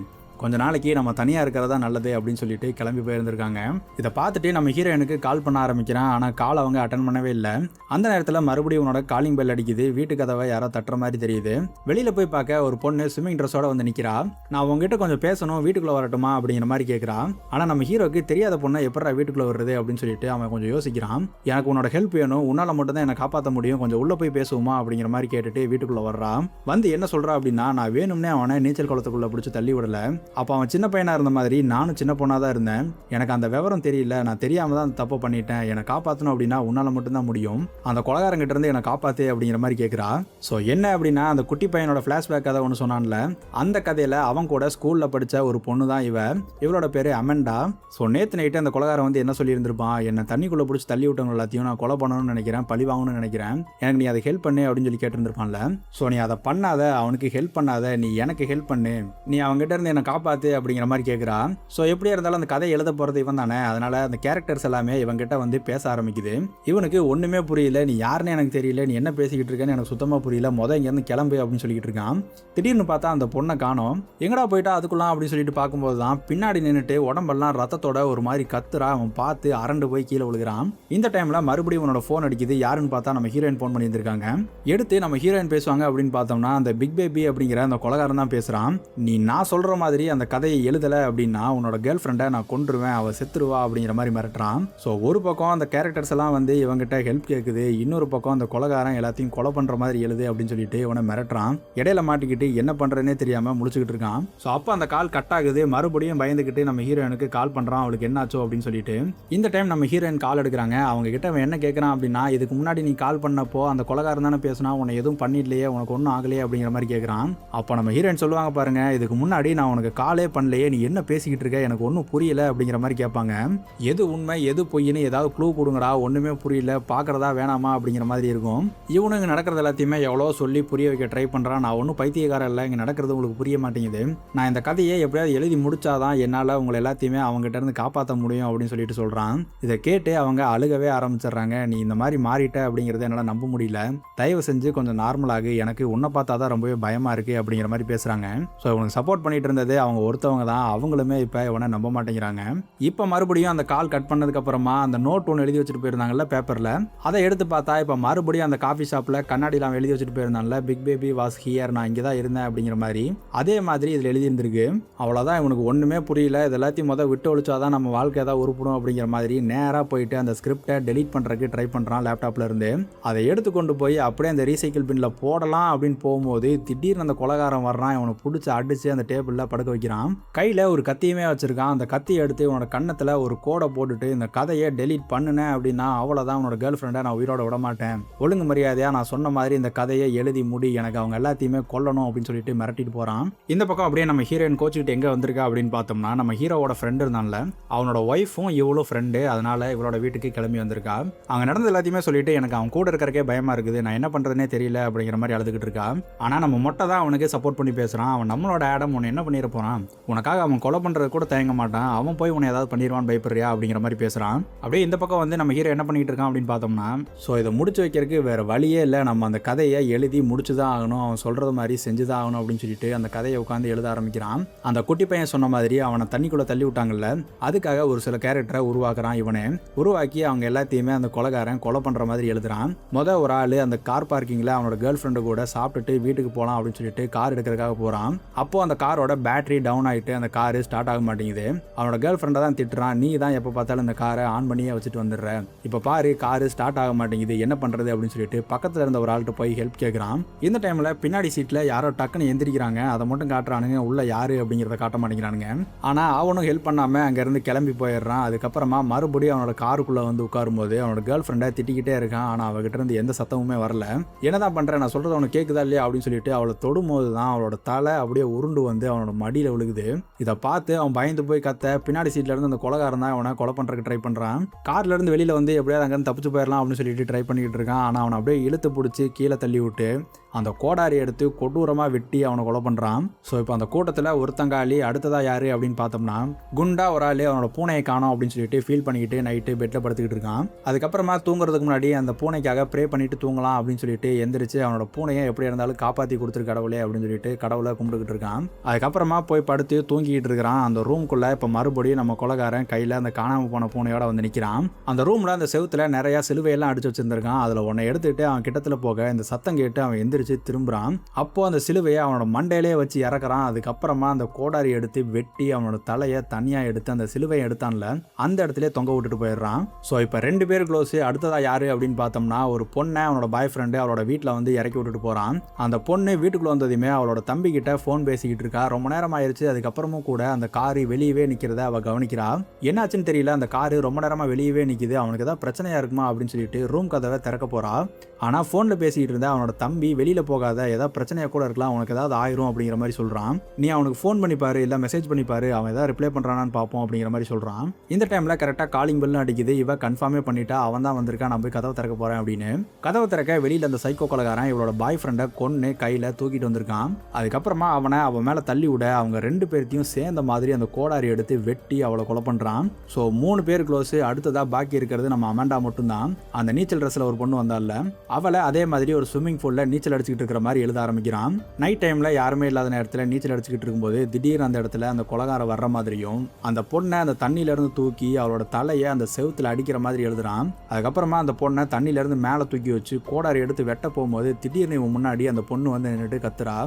கொஞ்ச நாளைக்கு நம்ம தனியாக இருக்கிறதா நல்லது அப்படின்னு சொல்லிட்டு கிளம்பி போயிருந்திருக்காங்க. இதை பார்த்துட்டு நம்ம ஹீரோயினுக்கு கால் பண்ண ஆரம்பிக்கிறான். ஆனால் கால் அவங்க அட்டன் பண்ணவே இல்லை. அந்த நேரத்தில் மறுபடியும் உன்னோட காலிங் பெல் அடிக்குது. வீட்டு கதவை யாரோ தட்டுற மாதிரி தெரியுது. வெளியில் போய் பார்க்க ஒரு பொண்ணு ஸ்விம்மிங் ட்ரெஸ்ஸோட வந்து நிற்கிறா. நான் உங்ககிட்ட கொஞ்சம் பேசணும், வீட்டுக்குள்ளே வரட்டுமா அப்படிங்கிற மாதிரி கேட்குறா. ஆனால் நம்ம ஹீரோக்கு தெரியாத பொண்ணை எப்படா வீட்டுக்குள்ளே வருது அப்படின்னு சொல்லிட்டு அவன் கொஞ்சம் யோசிக்கிறான். எனக்கு உன்னோட ஹெல்ப் வேணும், உன்னால் மட்டும் தான் என்னை காப்பாற்ற முடியும், கொஞ்சம் உள்ளே போய் பேசுவோமா அப்படிங்கிற மாதிரி கேட்டுட்டு வீட்டுக்குள்ளே வர்றா. வந்து என்ன சொல்கிறா அப்படின்னா, நான் வேணும்னே அவனை நீச்சல் குளத்துக்குள்ளே பிடிச்சி தள்ளி விடலை, அப்போ அவன் சின்ன பையனாக இருந்த மாதிரி நானும் சின்ன பொண்ணாக தான் இருந்தேன், எனக்கு அந்த விவரம் தெரியல, நான் தெரியாமல் தான் தப்பு பண்ணிட்டேன், என்னை காப்பாற்றணும் அப்படின்னா உன்னால் மட்டும்தான் முடியும், அந்த கொலைகாரங்கிட்ட இருந்து என்னை காப்பாற்று அப்படிங்கிற மாதிரி கேட்குறா. ஸோ என்ன அப்படின்னா, அந்த குட்டி பையனோட ஃப்ளாஷ்பேக் கதை ஒன்று சொன்னான்ல, அந்த கதையில் அவன் கூட ஸ்கூலில் படித்த ஒரு பொண்ணு தான் இவளோட பேர் அமெண்டா. ஸோ நேற்று நைட்டு அந்த கொலைகாரன் வந்து என்ன சொல்லியிருந்திருப்பான், என்னை தண்ணிக்குள்ளே பிடிச்சி தள்ளி விட்டவங்க எல்லாத்தையும் நான் கொலை பண்ணணும்னு நினைக்கிறேன், பழி வாங்கணும்னு நினைக்கிறேன், எனக்கு நீ அதை ஹெல்ப் பண்ணு அப்படின்னு சொல்லி கேட்டிருந்திருப்பான்ல. ஸோ நீ அதை பண்ணாத, அவனுக்கு ஹெல்ப் பண்ணாத, நீ எனக்கு ஹெல்ப் பண்ணு, நீ அவங்ககிட்ட இருந்து என்னை காப்பாற்று அப்படிங்கிற மாதிரி கேட்குறா. ஸோ எப்படியா இருந்தாலும் அந்த கதை எழுத போகிறது இவன் தானே, அதனால அந்த கேரக்டர்ஸ் எல்லாமே இவங்கிட்ட வந்து பேச ஆரம்பிக்குது. இவனுக்கு ஒன்றுமே புரியல, நீ யாருன்னு எனக்கு தெரியல, நீ என்ன பேசிக்கிட்டு இருக்கேன்னு எனக்கு சுத்தமாக புரியல, இங்கேருந்து கிளம்பு அப்படின்னு சொல்லிக்கிட்டு இருக்கான். திடீர்னு பார்த்தா அந்த பொண்ணை காணோம். எங்கடா போயிட்டா அதுக்குலாம் அப்படின்னு சொல்லிட்டு பார்க்கும்போது தான் பின்னாடி நின்றுட்டு உடம்பெல்லாம் ரத்தத்தோட ஒரு மாதிரி கத்துறா. அவன் பார்த்து அரண்டு போய் கீழே விழுகிறான். இந்த டைமில் மறுபடியும் உன்னோட ஃபோன் அடிக்குது. யாருன்னு பார்த்தா நம்ம ஹீரோயின் ஃபோன் பண்ணியிருந்திருக்காங்க. எடுத்து நம்ம ஹீரோயின் பேசுவாங்க அப்படின்னு பார்த்தோம்னா அந்த பிக் பேபி அப்படிங்கிற அந்த கொலைகாரன் தான் பேசுகிறான். நீ நான் சொல்கிற மாதிரி அந்த கதையை எழுதலை அப்படின்னா உன்னோட கேர்ள் ஃப்ரெண்டை நான் கொன்றுவேன், அவள் செத்துருவா அப்படிங்கிற மாதிரி மிரட்டுறான். ஸோ ஒரு பக்கம் அந்த கேரக்டர்ஸ் எல்லாம் வந்து இவங்கிட்ட ஹெல்ப் கேட்குது, இன்னொரு பக்கம் அந்த கொலைகாரன் எல்லாத்தையும் கொலை பண்ணுற மாதிரி எழுது அப்படின்னு சொல்லிட்டு இவனை மிரட்டுறான். இடையில மாட்டிக்கிட்டு என்ன பண்ணுறதுனே தெரியாமல் முடிச்சுக்கிட்டு இருக்கான். ஸோ அப்போ அந்த கால் கட் ஆகுது. மறுபடியும் பயந்துக்கிட்டு நம்ம ஹீரோயினுக்கு கால் பண்ணுறான், அவளுக்கு என்னாச்சோ அப்படின்னு சொல்லிட்டு. இந்த டைம் நம்ம ஹீரோயின் கால் எடுக்கிறாங்க. அவங்க கிட்ட அவன் என்ன கேட்குறான் அப்படின்னா, இதுக்கு முன்னாடி நீ கால் பண்ணப்போ அந்த கொலைகாரன் தானே பேசினா, உன்னை எதுவும் பண்ணிடலையே, உனக்கு ஒன்றும் ஆகலையே அப்படிங்கிற மாதிரி கேட்குறான். அப்போ நம்ம ஹீரோயின் சொல்லுவாங்க பாருங்க, இதுக்கு முன்னாடி நான் உனக்கு காலே பண்ணலையே, நீ என்ன பேசிக்கிட்டு இருக்க, எனக்கு ஒன்றும் புரியல அப்படிங்கிற மாதிரி கேட்பாங்க. எது உண்மை எது பொய்ன்னு ஏதாவது க்ளூ கொடுங்கடா, ஒன்றுமே புரியல, பார்க்குறதா வேணாமா அப்படிங்கிற மாதிரி இருக்கும். இவனுங்க நடக்கிறது எல்லாத்தையுமே எவ்வளோ சொல்லி புரிய வைக்க ட்ரை பண்ணுறான். நான் ஒன்றும் பைத்தியக்காரன் இல்லை, இங்கே நடக்கிறது உங்களுக்கு புரிய மாட்டேங்குது. நான் இந்த கதையை எப்படியாவது எழுதி முடிச்சாதான் என்னால் உங்களை எல்லாத்தையுமே அவங்ககிட்ட இருந்து காப்பாற்ற முடியும் அப்படின்னு சொல்லிட்டு சொல்கிறான். இதை கேட்டு அவங்க அழுகவே ஆரம்பிச்சிடுறாங்க. நீ இந்த மாதிரி மாறிட்ட அப்படிங்கிறத என்னால் நம்ப முடியல, தயவு செஞ்சு கொஞ்சம் நார்மலாகு, எனக்கு உன்னை பார்த்தா தான் ரொம்பவே பயமாக இருக்குது அப்படிங்கிற மாதிரி பேசுகிறாங்க. ஸோ இவனுக்கு சப்போர்ட் பண்ணிட்டு இருந்தது அவங்க ஒருத்தவங்க தான். அவங்களுமே இப்போ இவனை நம்ப மாட்டேங்கிறாங்க. இப்போ மறுபடியும் அந்த கால் கட் பண்ணதுக்கு அப்புறமா அந்த நோட் ஒன்று எழுதி வச்சுட்டு போயிருந்தாங்கல்ல பேப்பரில், அதை எடுத்து பார்த்தா இப்போ மறுபடியும் அந்த காஃபி ஷாப்பில் கண்ணாடிலாம் எழுதி வச்சுட்டு போயிருந்தாங்கல்ல, பிக் பேபி வாஸ் ஹியர், நான் இங்கே தான் இருந்தேன் அப்படிங்கிற மாதிரி அதே மாதிரி இதில் எழுதியிருந்திருக்கு. அவ்வளோதான், இவனுக்கு ஒன்றுமே புரியல. இது எல்லாத்தையும் விட்டு ஒழிச்சாதான் நம்ம வாழ்க்கை ஏதாவது உருப்படும் அப்படிங்கிற மாதிரி நேராக போயிட்டு அந்த ஸ்கிரிப்டை டெலீட் பண்ணுறதுக்கு ட்ரை பண்ணுறான் லேப்டாப்ல இருந்து. அதை எடுத்து கொண்டு போய் அப்படியே அந்த ரீசைக்கிள் பின்ல போடலாம் அப்படின்னு போகும்போது திடீர்னு அந்த கொலகாரம் வர்றான். இவனை பிடிச்சி அடிச்சு அந்த டேபிளில் படுக்க வைக்கிறான். கையில் ஒரு கத்தியுமே வச்சிருக்கான். அந்த கத்தியை எடுத்து இவனோட கண்ணத்தில் ஒரு கோடை போட்டுட்டு இந்த கதையை டெலீட் பண்ணுனேன் அப்படின்னா அவ்வளோதான், உன்னோட கேர்ள் ஃப்ரெண்டை நான் உயிரோட விட மாட்டேன், ஒழுங்கு மரியாதையா நான் சொன்ன மாதிரி இந்த கதையை எழுதி முடி, எனக்கு அவங்க எல்லாத்தையுமே கொல்லணும் அப்படின்னு சொல்லிட்டு மிரட்டிட்டு போகிறான். இந்த பக்கம் அப்படியே நம்ம ஹீரோயின் கோச்சிக்கிட்டு எங்கே வந்திருக்கா அப்படின்னு பார்த்தோம்னா, நம்ம ஹீரோவோட ஃப்ரெண்டு இருந்தான்ல, அவனோட ஒய்ஃபும் இவ்வளோ ஃப்ரெண்டு, அதனால இவளோட வீட்டுக்கு கிளம்பி வந்திருக்கா. அவங்க நடந்து எல்லாத்தையுமே சொல்லிட்டு எனக்கு அவன் கூட இருக்கிறக்கே பயமா இருக்குது, நான் என்ன பண்றதுனே தெரியல அப்படிங்கிற மாதிரி அழுதுகிட்டு இருக்கா. ஆனா நம்ம மொட்டை தான் அவனுக்கு சப்போர்ட் பண்ணி பேசுறான். அவன் நம்மளோட ஆடம் உன்னை என்ன பண்ணிட போறான், உனக்காக அவன் கொலை பண்றது கூட தயங்க மாட்டான், அவன் போய் உன்னை ஏதாவது பண்ணிடுவான் பயப்படுறியா அப்படிங்கிற மாதிரி பேசுறான். அப்படியே இந்த பக்கம் வந்து நம்ம ஹீரோ என்ன பண்ணிட்டு இருக்கான் அப்படின்னு பார்த்தோம்னா, ஸோ இதை முடிச்சு வைக்கிறதுக்கு வேற வழியே இல்லை, நம்ம அந்த கதையை எழுதி முடிச்சுதான் ஆகணும், அவன் சொல்றது மாதிரி செஞ்சுதான் ஆகணும் அப்படின்னு சொல்லிட்டு அந்த கதையை உட்காந்து எழுத ஆரம்பிக்கிறான். அந்த குட்டி பையன் சொன்ன மாதிரி அவனை தண்ணிக்குள்ள தள்ளி விட்டாங்கல்ல, அதுக்காக ஒரு சில கேரக்டரை உருவாக்குறான். இவனே உருவாக்கி அவங்க எல்லாத்தையுமே அந்த கொலைகாரன் கொலை பண்ற மாதிரி எழுதுறான். ஒரு ஆளு அந்த கார் பார்க்கிங்ல அவனோட கேர்ள் ஃப்ரெண்டு கூட சாப்பிட்டுட்டு வீட்டுக்கு போகலாம் அப்படின்னு சொல்லிட்டு கார் எடுக்கிறதுக்காக போறான். அப்போ அந்த காரோட பேட்டரி டவுன் ஆயிட்டு அந்த காரு ஸ்டார்ட் ஆக மாட்டேங்குது. அவனோட கேர்ள் ஃப்ரெண்டை தான் திட்டுறான், நீ தான் எப்போ பார்த்தாலும் இந்த காரை ஆன் பண்ணியே வச்சுட்டு வந்துடுற, இப்போ பாரு காரு ஸ்டார்ட் ஆக மாட்டேங்குது, என்ன பண்றது அப்படின்னு சொல்லிட்டு பக்கத்துல இருந்த ஒரு ஆள்கிட்ட போய் ஹெல்ப் கேட்கறான். இந்த டைம்ல பின்னாடி சீட்ல யாரோ டக்குன்னு எந்திரிக்கிறாங்க. அதை மட்டும் காட்டுறானுங்க, உள்ள யாரு அப்படிங்கிறத காட்ட மாட்டேங்கிறானுங்க. ஆனா அவனும் ஹெல்ப் பண்ணாம அங்க இருந்து கிளம்பி போயிடுறான். அதுக்கப்புறமா மறுபடியும் அவனோட காருக்குள்ள வந்து உட்காரும் போது அவனோட கேர்ள் ஃப்ரெண்டை திட்டிக்கிட்டே இருக்கான். ஆனா அவகிட்ட இருந்து எந்த சத்தமுமே வரல. என்னதான் பண்றேன், நான் சொல்றது அவனுக்கு கேட்குதா இல்லையா அப்படின்னு சொல்லிட்டு அவளை தொடும்போது தான் அவளோட தலை அப்படியே உருண்டு வந்து அவனோட மடியில விழுகுது. இதை பார்த்து அவன் பயந்து போய் கத்த, பின்னாடி சீட்ல இருந்து அந்த கொலைகாரன் தான் அவனை கொலை பண்றதுக்கு ட்ரை பண்றான். கார்ல இருந்து வெளியில வந்து எப்படியாவது அங்கிருந்து தப்பிச்சு போயிடலாம் அப்படின்னு சொல்லிட்டு ட்ரை பண்ணிட்டு இருக்கான். ஆனா அவனை அப்படியே இழுத்து பிடிச்சி கீழே தள்ளி விட்டு அந்த கோடாரி எடுத்து கொடூரமா வெட்டி அவனை கொலை பண்றான். ஸோ இப்போ அந்த கூட்டத்தில் ஒருத்தங்காளி அடுத்ததா யாரு அப்படின்னு பார்த்தோம்னா, குண்டா ஒரு ஆளு அவனோட பூனையை காணோம் அப்படின்னு சொல்லிட்டு ஃபீல் பண்ணிக்கிட்டு நைட்டு பெட்ல படுத்துக்கிட்டு இருக்கான். அதுக்கப்புறமா தூங்குறதுக்கு முன்னாடி அந்த பூனைக்காக ப்ரே பண்ணிட்டு தூங்கலாம் அப்படின்னு சொல்லிட்டு எந்திரிச்சு அவனோட பூனையை எப்படி இருந்தாலும் காப்பாற்றி கொடுத்துரு கடவுளே அப்படின்னு சொல்லிட்டு கடவுளை கும்பிட்டுக்கிட்டு இருக்கான். அதுக்கப்புறமா போய் படுத்து தூங்கிக்கிட்டு இருக்கிறான். அந்த ரூம்குள்ள இப்போ மறுபடியும் நம்ம கொலைகாரன் கையில் அந்த காணாம போன பூனையோட வந்து நிற்கிறான். அந்த ரூம்ல அந்த செவுத்துல நிறைய சிலுவையெல்லாம் அடிச்சு வச்சிருந்திருக்கான். அதில் ஒன்றை எடுத்துட்டு அவன் கிட்டத்தில் போக இந்த சத்தம் கேட்டு அவன் எந்திரிச்சு திரும்புறான். அப்போ அந்த சிலுவையை அவனோட மண்டையிலே வச்சு இறக்குறான். அதுக்கப்புறமா அந்த கோடாரி எடுத்து வெட்டி அவனோட தலையை தனியா எடுத்து அந்த சிலுவையை எடுத்தான்ல அந்த இடத்துல தொங்க விட்டுட்டு போயிடுறான். ஸோ இப்போ 2 பேர் க்ளோஸ். அடுத்ததா யாரு அப்படின்னு பார்த்தோம்னா, ஒரு பொண்ணை அவனோட பாய் ஃப்ரெண்டு அவளோட வீட்டில் வந்து இறக்கி விட்டுட்டு போறான். அந்த பொண்ணு வீட்டுக்குள்ள வந்ததுமே அவளோட தம்பி கிட்ட ஃபோன் பேசிக்கிட்டு இருக்கா. ரொம்ப நேரம் ஆயிருச்சு. அதுக்கப்புறமும் கூட அந்த காரு வெளியவே நிற்கிறத அவ கவனிக்கிறா. என்னாச்சுன்னு தெரியல, அந்த காரு ரொம்ப நேரமா வெளியவே நிற்குது, அவனுக்கு ஏதாவது பிரச்சனையா இருக்குமா அப்படின்னு சொல்லிட்டு ரூம் கதவை திறக்க போறா. ஆனா போன்ல பேசிக்கிட்டு இருந்தா அவனோட தம்பி வெளியில போகாத, ஏதாவது பிரச்சனையா கூட இருக்கலாம், உனக்கு ஏதாவது ஆயிரும் அப்படிங்கிற மாதிரி சொல்றான். நீ அவனுக்கு ஃபோன் பண்ணி பாரு, இல்ல மெசேஜ் பண்ணி பாரு, அவன் ஏதாவது ரிப்ளை பண்றானான்னு பார்ப்போம் அப்படிங்கிற மாதிரி சொல்றான். இந்த டைம்ல கரெக்டா காலிங் பெல் அடிக்குது. இவ கன்ஃபார்மே பண்ணிட்டா அவன் தான் வந்திருக்கான், நான் போய் கதவை திறக்க போறேன் அப்படின்னு. கதவை திறக்க வெளியில அந்த சைக்கோ கொலைகாரன் இவளோட பாய் ஃப்ரெண்டை கொன்னு கையில தூக்கிட்டு வந்திருக்கான். அதுக்கப்புறமா அவன் மேல தள்ளி விட அவங்க 2 பேர்த்தையும் சேர்ந்த மாதிரி அந்த கோடாரி எடுத்து வெட்டி அவளை கொலை பண்றான். ஸோ 3 பேர் க்ளோஸ். அடுத்ததா பாக்கி இருக்கிறது நம்ம அமாண்டா மட்டும் தான். அந்த நீச்சல் ட்ரெஸ்ல ஒரு பொண்ணு வந்தால அவளை அதே மாதிரி ஒரு ஸ்விம்மிங் பூல்ல நீச்சல் அடிச்சுக்கிட்டு இருக்கிற மாதிரி எழுத ஆரம்பிக்கிறான். நைட் டைம்ல யாருமே இல்லாத நேரத்தில் நீச்சல் அடிச்சுக்கிட்டு இருக்கும்போது திடீர்னு அந்த இடத்துல அந்த கொலைகாரம் வர்ற மாதிரியும் அந்த பொண்ணை அந்த தண்ணியில இருந்து தூக்கி அவளோட தலையை அந்த செவுத்துல அடிக்கிற மாதிரி எழுதுறான். அதுக்கப்புறமா அந்த பொண்ணை தண்ணியில இருந்து மேலே தூக்கி வச்சு கோடாரி எடுத்து வெட்ட போகும்போது திடீர்னு முன்னாடி அந்த பொண்ணு வந்து நின்றுட்டு கத்துறா,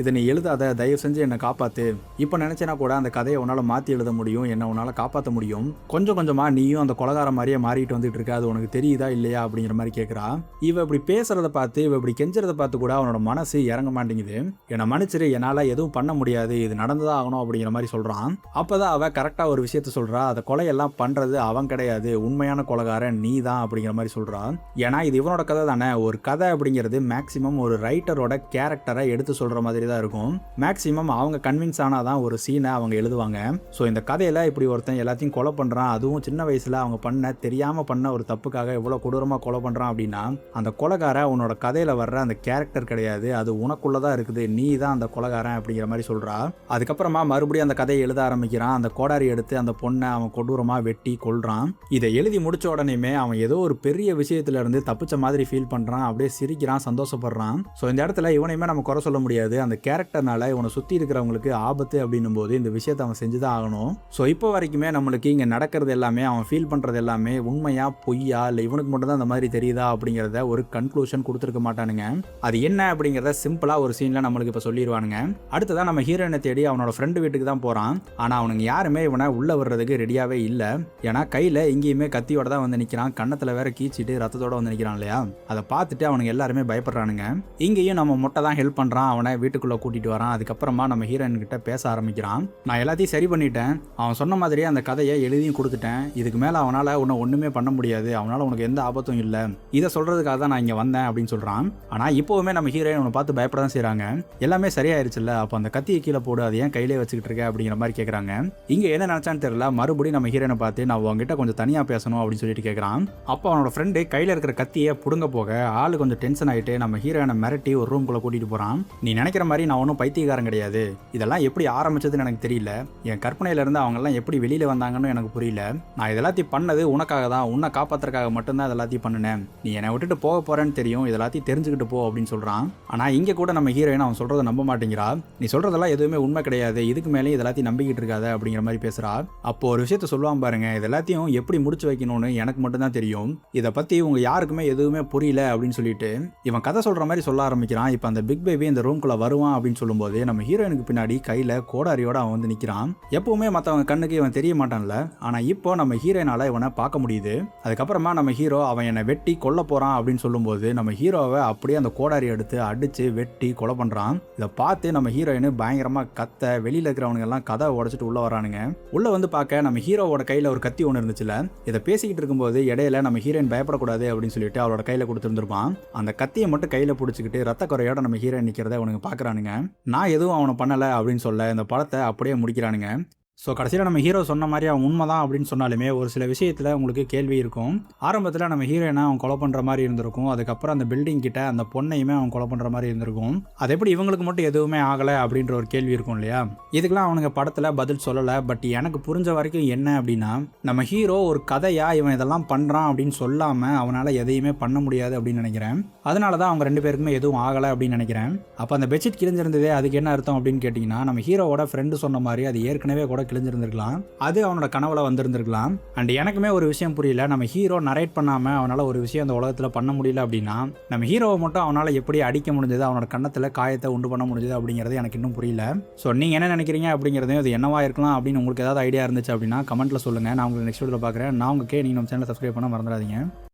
இதை நீ எழுதாத, தயவு செஞ்சு என்னை காப்பாத்து, இப்போ நினைச்சேன்னா கூட அந்த கதையை உன்னால மாற்றி எழுத முடியும், என்னை உன்னால காப்பாற்ற முடியும், கொஞ்சம் கொஞ்சமா நீயும் அந்த கொலகார மாதிரியே மாறிட்டு வந்துட்டு இருக்க, அது உனக்கு தெரியுதா இல்லையா அப்படிங்கிற மாதிரி கேட்குறா. இவ இப்படி பேசுறத பார்த்து, இவ இப்படி கெஞ்சுறத பார்த்து கூட அவனோட மனசு இறங்க மாட்டேங்குது. என்னை மன்னிச்சிரு, என்னால் எதுவும் பண்ண முடியாது, இது நடந்துதான் ஆகணும் அப்படிங்கிற மாதிரி சொல்றான். அப்பதான் அவ கரெக்டாக ஒரு விஷயத்த சொல்றா, அதை கொலையெல்லாம் பண்றது அவன் கிடையாது, உண்மையான கொலைகாரன் நீ தான் அப்படிங்கிற மாதிரி சொல்றான். ஏன்னா இது இவனோட கதை தானே. ஒரு கதை அப்படிங்கிறது மேக்சிமம் ஒரு ரைட்டரோட கேரக்டரை எடுத்து சொல்ற மாதிரி தான் இருக்கும். மேக்ஸிமம் அவங்க கன்வின்ஸ் ஆனாதான் ஒரு சீனை அவங்க எழுதுவாங்க. ஸோ இந்த கதையில் இப்படி ஒருத்தன் எல்லாத்தையும் கொலை பண்ணுறான், அதுவும் சின்ன வயசில் அவங்க தெரியாமல் பண்ண ஒரு தப்புக்காக எவ்வளோ கொடூரமாக கொலை பண்ணுறான் அப்படின்னா, அந்த கொலைகாரன் உன்னோட கதையில் வர்ற அந்த கேரக்டர் கிடையாது, அது உனக்குள்ள தான் இருக்குது, நீ தான் அந்த கொலைகாரன் அப்படிங்கிற மாதிரி சொல்கிறா. அதுக்கப்புறமா மறுபடியும் அந்த கதையை எழுத ஆரம்பிக்கிறான். அந்த கோடாரி எடுத்து அந்த பொண்ணை அவன் கொடூரமாக வெட்டி கொல்றான். இதை எழுதி முடிச்ச உடனேயுமே அவன் ஏதோ ஒரு பெரிய விஷயத்துல இருந்து தப்பிச்ச மாதிரி ஃபீல் பண்ணுறான், அப்படியே சிரிக்கிறான், சந்தோஷப்படுறான். ஸோ இந்த இடத்துல இவனையுமே நம்ம குறை சொல்ல முடியாது. அந்த கேரக்டர்னால இவனை சுற்றி இருக்கிறவங்களுக்கு ஆபத்து அப்படின்னும் போது இந்த விஷயத்தை அவன் செஞ்சுதான் ஆகணும். ஸோ இப்போ வரைக்குமே நம்மளுக்கு இங்கே நடக்கிறது எல்லாமே, அவன் ஃபீல் பண்ணுறது எல்லாமே உண்மையா பொய்யா, இல்லை இவனுக்கு மட்டும் தான் அந்த மாதிரி தெரியுதா அப்படிங்கிறத ஒரு கன்க்ளூஷன் கொடுத்துருக்க மாட்டானுங்க. அது என்ன அப்படிங்கிறத சிம்பிளாக ஒரு சீனில் நம்மளுக்கு இப்போ சொல்லிடுவானுங்க. அடுத்ததான் நம்ம ஹீரோயினை தேடி அவனோட ஃப்ரெண்டு வீட்டுக்கு தான் போகிறான். ஆனால் அவனுங்க யாருமே இவனை உள்ளே வர்றதுக்கு ரெடியாகவே இல்லை. ஏன்னா கையில் எங்கேயுமே கத்தியோட தான் வந்து நிற்கிறான், கன்னத்தில் வேற கீச்சிட்டு ரத்தத்தோட வந்து நிற்கிறான் இல்லையா. அதை பார்த்துட்டு அவனுங்க எல்லாருமே பயப்படுறானுங்க. இங்கேயும் நம்ம மொட்டை தான் ஹெல்ப் பண்ணுறான், அவனை வீட்டுக்குள்ளே கூட்டிகிட்டு வரான். அதுக்கப்புறமா நம்ம ஹீரோயின் கிட்ட பேச ஆரம்பிக்கிறான். நான் எல்லாத்தையும் சரி பண்ணிட்டேன், அவன் சொன்ன மாதிரியே அந்த கதையை எழுதியும் கொடுத்துட்டேன், இதுக்கு மேலே அவனால் உன்னை ஒன்றுமே பண்ண முடியாது, அவனால் உனக்கு எந்த ஆபத்தும் இல்லை, இதை சொல்கிறதுக்காக தான் நான் இங்கே வந்தேன் அப்படின்னு சொல்கிறான். ஆனால் இப்போவுமே நம்ம ஹீரோயின் அவனை பார்த்து பயப்பட தான் செய்கிறாங்க. எல்லாமே சரியாயிருச்சுல்ல, அப்போ அந்த கத்தியை கீழே போடு, அதை ஏன் கையிலே வச்சுக்கிட்டு இருக்க அப்படிங்கிற மாதிரி கேட்குறாங்க. இங்கே என்ன நினச்சான்னு தெரியல, மறுபடியும் நம்ம ஹீரோயினை பார்த்து நான் உங்ககிட்ட கொஞ்சம் தனியாக பேசணும் அப்படின்னு சொல்லிட்டு கேட்குறான். அப்போ அவனோட ஃப்ரெண்டு கையில் இருக்கிற கத்தியை புடுங்க போக ஆளு கொஞ்சம் டென்ஷன் ஆகிட்டு நம்ம ஹீரோயினை மிரட்டி ஒரு ரூம்குள்ளே கூட்டிகிட்டு போகிறான். நீ நினைக்கிற மாதிரி நான் ஒன்றும் பைத்தியக்காரன் கிடையாது, இதெல்லாம் எப்படி ஆரம்பிச்சதுன்னு எனக்கு தெரியல, என் கற்பனையிலேருந்து அவங்கெல்லாம் எப்படி வெளியில் வந்தாங்கன்னு எனக்கு புரியல, நான் இதெல்லாத்தையும் பண்ணது உனக்காக தான், உன்னை காப்பாற்றுறதுக்காக மட்டும்தான் இதெல்லாத்தையும் பண்ணினேன், நீ என்னை விட்டுட்டு போக போகிறேன்னு தெரியும், இதெல்லாத்தையும் தெரிஞ்சுக்கிட்டு போ அப்படின்னு சொல்கிறான். ஆனால் இங்கே கூட நம்ம ஹீரோயின் அவன் சொல்கிறத நம்ப மாட்டேங்கிறா. நீ சொல்கிறதெல்லாம் எதுவுமே உண்மை கிடையாது, இதுக்கு மேலே இதெல்லாத்தையும் நம்பிக்கிட்டு இருக்காத அப்படிங்கிற மாதிரி பேசுகிறா. அப்போ ஒரு விஷயத்த சொல்லுவான் பாருங்க, இதெல்லாத்தையும் எப்படி முடிச்சு வைக்கணும்னு எனக்கு மட்டும்தான் தெரியும், இதை பற்றி உங்க யாருக்குமே எதுவுமே புரியல அப்படின்னு சொல்லிட்டு இவன் கதை சொல்கிற மாதிரி சொல்ல ஆரம்பிக்கிறான். இப்போ அந்த பிக் பேபி இந்த ரூம்குள்ளே வருவான் அப்படின்னு சொல்லும்போது நம்ம ஹீரோயினுக்கு பின்னாடி கையில் கோடாரியோட அவன் வந்து நிற்கிறான். எப்பவுமே மற்றவங்க கண்ணுக்கு இவன் தெரிய மாட்டான்ல, ஆனால் இப்போ நம்ம ஹீரோயினால இவனை பார்க்க முடியுது. அதுக்கப்புறமா நம்ம ஹீரோ அவன் என்னை வெட்டி கொல்ல போகிறான் அப்படின்னு சொல்லும்போது நம்ம ஹீரோவை அப்படியே அந்த கோடாரி எடுத்து அடித்து வெட்டி கொலை பண்ணுறான். இதை பார்த்து நம்ம ஹீரோயின் பயங்கரமாக கத்த, வெளியில் இருக்கிறவனுங்க எல்லாம் கதை உடச்சிட்டு உள்ளே வரானுங்க. உள்ளே வந்து பார்க்க நம்ம ஹீரோவோட கையில் ஒரு கத்தி ஒன்று இருந்துச்சுல, இதை பேசிக்கிட்டு இருக்கும்போது இடையில நம்ம ஹீரோயின் பயப்படக்கூடாது அப்படின்னு சொல்லிட்டு அவளோட கையில் கொடுத்துருந்துருப்பான். அந்த கத்தியை மட்டும் கையில் பிடிச்சிக்கிட்டு ரத்த குறையோட நம்ம ஹீரோயின் நிற்கிறத அவனுக்கு பார்க்குறானுங்க. நான் எதுவும் அவனை பண்ணலை அப்படின்னு சொல்ல இந்த படத்தை அப்படியே முடிக்கிறானுங்க. ஸோ கடைசியில் நம்ம ஹீரோ சொன்ன மாதிரி அவன் உண்மை தான் அப்படின்னு சொன்னாலுமே ஒரு சில விஷயத்தில் உங்களுக்கு கேள்வி இருக்கும். ஆரம்பத்தில் நம்ம ஹீரோயினை அவன் கொலை பண்ணுற மாதிரி இருந்திருக்கும், அதுக்கப்புறம் அந்த பில்டிங் கிட்ட அந்த பொண்ணையுமே அவன் கொலை பண்ணுற மாதிரி இருந்திருக்கும். அது எப்படி இவங்களுக்கு மட்டும் எதுவுமே ஆகலை அப்படின்ற ஒரு கேள்வி இருக்கும் இல்லையா. இதுக்கெல்லாம் அவனுங்க படத்தில் பதில் சொல்லலை. பட் எனக்கு புரிஞ்ச வரைக்கும் என்ன அப்படின்னா, நம்ம ஹீரோ ஒரு கதையாக இவன் இதெல்லாம் பண்ணுறான் அப்படின்னு சொல்லாமல் அவனால் எதையுமே பண்ண முடியாது அப்படின்னு நினைக்கிறேன். அதனால தான் அவங்க ரெண்டு பேருக்குமே எதுவும் ஆகலை அப்படின்னு நினைக்கிறேன். அப்போ அந்த பெட்ஷீட் கிழிஞ்சிருந்ததே அதுக்கு என்ன அர்த்தம் அப்படின்னு கேட்டிங்கன்னா, நம்ம ஹீரோவோட ஃப்ரெண்டு சொன்ன மாதிரி அது ஏற்கனவே கூட கிழிஞ்சிருந்திருக்கலாம், அது அவனோட கனவுல வந்திருந்திருக்கலாம். அண்ட் எனக்குமே ஒரு விஷயம் புரியல, நம்ம ஹீரோ நரேட் பண்ணாம அவனால ஒரு விஷயம் அந்த உலகத்துல பண்ண முடியல அப்படின்னா நம்ம ஹீரோவை மட்டும் அவனால எப்படி அடிக்க முடிஞ்சது, அவனோட கண்ணத்துல காயத்தை உண்டு பண்ண முடிஞ்சது அப்படிங்கிறது எனக்கு இன்னும் புரியல. ஸோ நீங்க என்ன நினைக்கிறீங்க அப்படிங்கிறதையும் அது என்னவா இருக்கலாம் அப்படின்னு உங்களுக்கு ஏதாவது ஐடியா இருந்துச்சு அப்படின்னா கமெண்ட்ல சொல்லுங்க. நான் உங்களுக்கு நெக்ஸ்ட் வீடியோல பார்க்குறேன். நான் உங்களுக்கு நீங்க நம்ம சேனலை சப்ஸ்கிரைப் பண்ண மறந்துடாதீங்க.